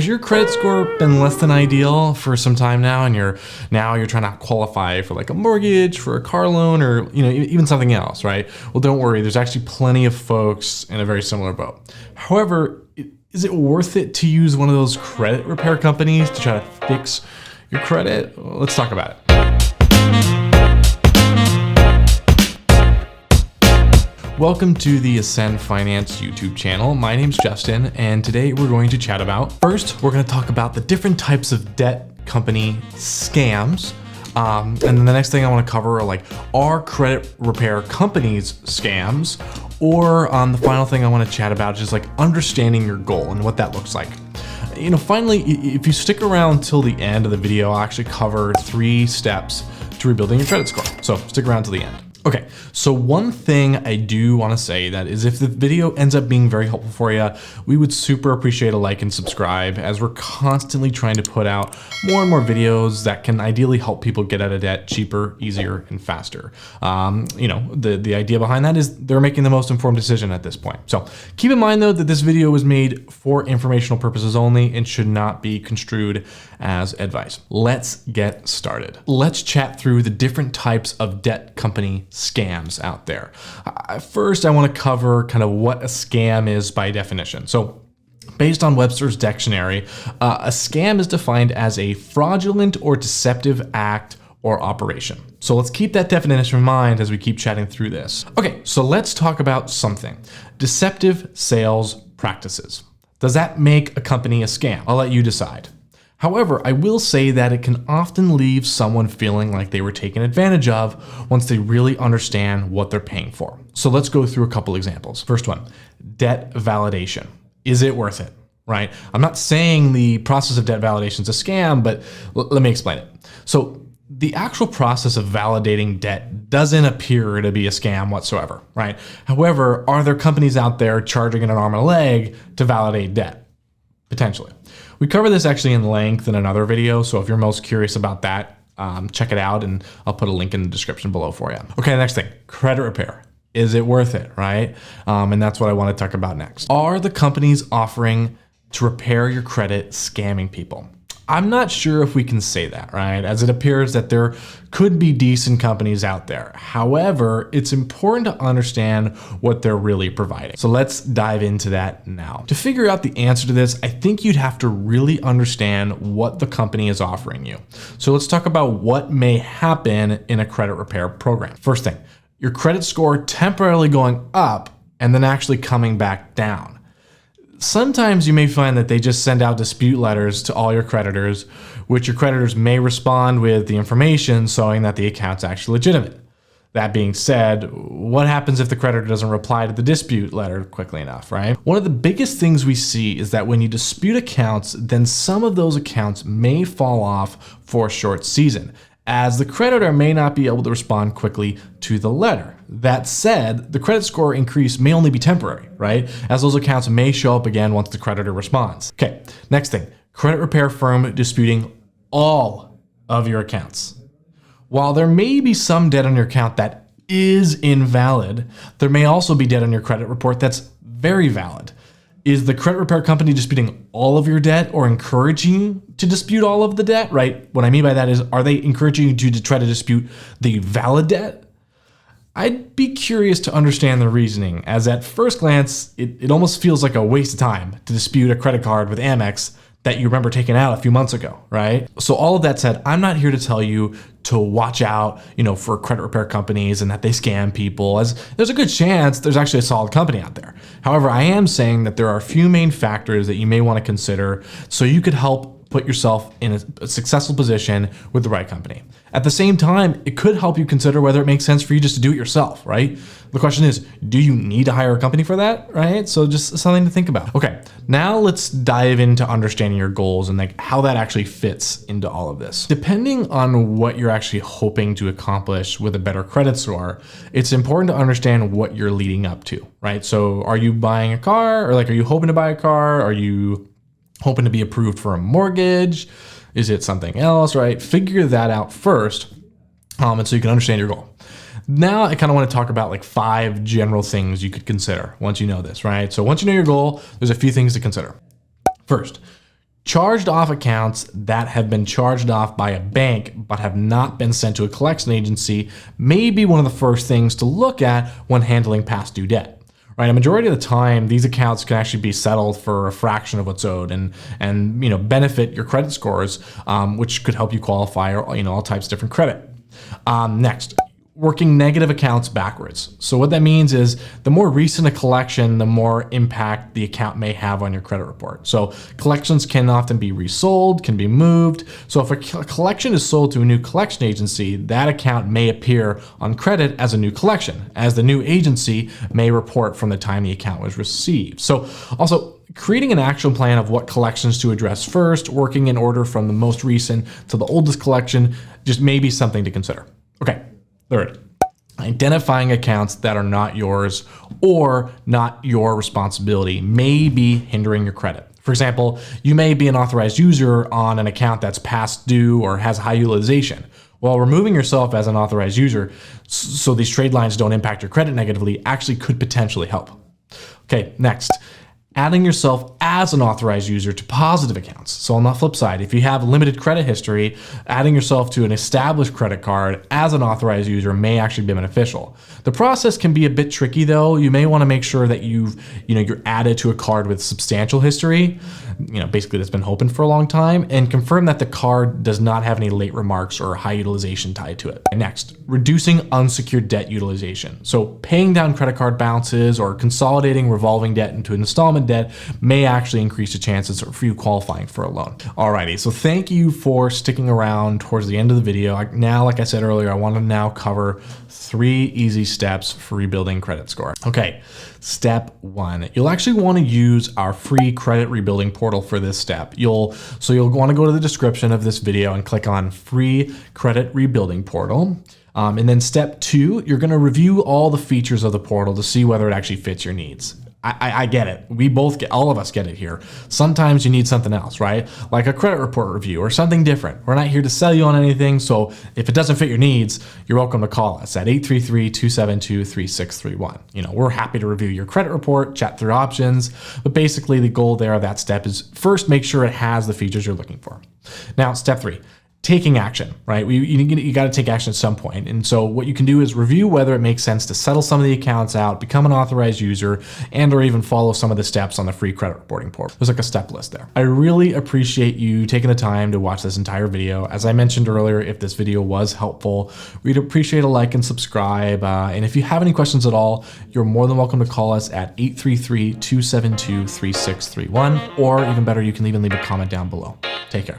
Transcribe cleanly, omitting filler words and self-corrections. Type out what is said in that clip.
Has your credit score been less than ideal for some time now, and you're trying to qualify for like a mortgage, for a car loan, or even something else, right? Well, don't worry. There's actually plenty of folks in a very similar boat. However, is it worth it to use one of those credit repair companies to try to fix your credit? Well, let's talk about it. Welcome to the Ascend Finance YouTube channel. My name's Justin, and today we're going to chat about, first, we're going to talk about the different types of debt company scams. And then the next thing I want to cover are credit repair companies scams? Or the final thing I want to chat about is just understanding your goal and what that looks like. Finally, if you stick around till the end of the video, I'll actually cover 3 steps to rebuilding your credit score. So stick around till the end. Okay, so one thing I do want to say that is if the video ends up being very helpful for you, we would super appreciate a like and subscribe, as we're constantly trying to put out more and more videos that can ideally help people get out of debt cheaper, easier, and faster. The idea behind that is they're making the most informed decision at this point. So keep in mind though that this video was made for informational purposes only and should not be construed as advice. Let's get started. Let's chat through the different types of debt company scams out there. First, I want to cover kind of what a scam is by definition. So based on Webster's dictionary, a scam is defined as a fraudulent or deceptive act or operation. So let's keep that definition in mind as we keep chatting through this. Okay, so let's talk about something. Deceptive sales practices. Does that make a company a scam? I'll let you decide. However, I will say that it can often leave someone feeling like they were taken advantage of once they really understand what they're paying for. So let's go through a couple examples. First one, debt validation. Is it worth it, right? I'm not saying the process of debt validation is a scam, but let me explain it. So the actual process of validating debt doesn't appear to be a scam whatsoever, right? However, are there companies out there charging an arm and a leg to validate debt? Potentially. We cover this actually in length in another video, so if you're most curious about that, check it out, and I'll put a link in the description below for you. Okay, next thing, credit repair. Is it worth it, right? And that's what I want to talk about next. Are the companies offering to repair your credit scamming people? I'm not sure if we can say that, right? As it appears that there could be decent companies out there. However, it's important to understand what they're really providing. So let's dive into that now. To figure out the answer to this, I think you'd have to really understand what the company is offering you. So let's talk about what may happen in a credit repair program. First thing, your credit score temporarily going up and then actually coming back down. Sometimes you may find that they just send out dispute letters to all your creditors, which your creditors may respond with the information showing that the account's actually legitimate. That being said, what happens if the creditor doesn't reply to the dispute letter quickly enough, right? One of the biggest things we see is that when you dispute accounts, then some of those accounts may fall off for a short season, as the creditor may not be able to respond quickly to the letter. That said, the credit score increase may only be temporary, right? As those accounts may show up again once the creditor responds. Okay, next thing, credit repair firm disputing all of your accounts. While there may be some debt on your account that is invalid, there may also be debt on your credit report that's very valid. Is the credit repair company disputing all of your debt or encouraging you to dispute all of the debt, right? What I mean by that is, are they encouraging you to try to dispute the valid debt? I'd be curious to understand the reasoning, as at first glance, it almost feels like a waste of time to dispute a credit card with Amex that you remember taking out a few months ago, right? So all of that said, I'm not here to tell you to watch out, for credit repair companies and that they scam people, as there's a good chance there's actually a solid company out there. However, I am saying that there are a few main factors that you may want to consider so you could help put yourself in a successful position with the right company. At the same time, it could help you consider whether it makes sense for you just to do it yourself, right? The question is, do you need to hire a company for that, right? So just something to think about. Okay, now let's dive into understanding your goals and how that actually fits into all of this. Depending on what you're actually hoping to accomplish with a better credit score, it's important to understand what you're leading up to, right? So are you buying a car, or are you hoping to buy a car? Are you hoping to be approved for a mortgage? Is it something else, right? Figure that out first, and so you can understand your goal. Now I kind of want to talk about 5 general things you could consider once you know this, right? So once you know your goal, there's a few things to consider. First, Charged off accounts that have been charged off by a bank but have not been sent to a collection agency may be one of the first things to look at when handling past due debt. Right, a majority of the time, these accounts can actually be settled for a fraction of what's owed, and benefit your credit scores, which could help you qualify all types of different credit. Next, working negative accounts backwards. So what that means is the more recent a collection, the more impact the account may have on your credit report. So collections can often be resold, can be moved. So if a collection is sold to a new collection agency, that account may appear on credit as a new collection, as the new agency may report from the time the account was received. So also, creating an action plan of what collections to address first, working in order from the most recent to the oldest collection, just may be something to consider. Okay. Third, identifying accounts that are not yours or not your responsibility may be hindering your credit. For example, you may be an authorized user on an account that's past due or has high utilization. Well, removing yourself as an authorized user so these trade lines don't impact your credit negatively actually could potentially help. Okay, next. Adding yourself as an authorized user to positive accounts. So on the flip side, if you have limited credit history, adding yourself to an established credit card as an authorized user may actually be beneficial. The process can be a bit tricky though. You may want to make sure that you're added to a card with substantial history, basically that's been open for a long time, and confirm that the card does not have any late remarks or high utilization tied to it. And next, reducing unsecured debt utilization. So paying down credit card balances or consolidating revolving debt into installment debt may actually increase the chances for you qualifying for a loan. Alrighty, so thank you for sticking around towards the end of the video. Now, like I said earlier, I want to now cover 3 easy steps for rebuilding credit score. Okay, step 1. You'll actually want to use our free credit rebuilding portal for this step. You'll want to go to the description of this video and click on free credit rebuilding portal. And then step 2, you're going to review all the features of the portal to see whether it actually fits your needs. I get it. All of us get it here. Sometimes you need something else, right? Like a credit report review or something different. We're not here to sell you on anything. So if it doesn't fit your needs, you're welcome to call us at 833-272-3631. We're happy to review your credit report, chat through options. But basically the goal there of that step is first make sure it has the features you're looking for. Now, step 3. Taking action, right? You got to take action at some point. And so what you can do is review whether it makes sense to settle some of the accounts out, become an authorized user, and or even follow some of the steps on the free credit reporting portal. There's like a step list there. I really appreciate you taking the time to watch this entire video. As I mentioned earlier, if this video was helpful, we'd appreciate a like and subscribe. And if you have any questions at all, you're more than welcome to call us at 833-272-3631, or even better, you can even leave a comment down below. Take care.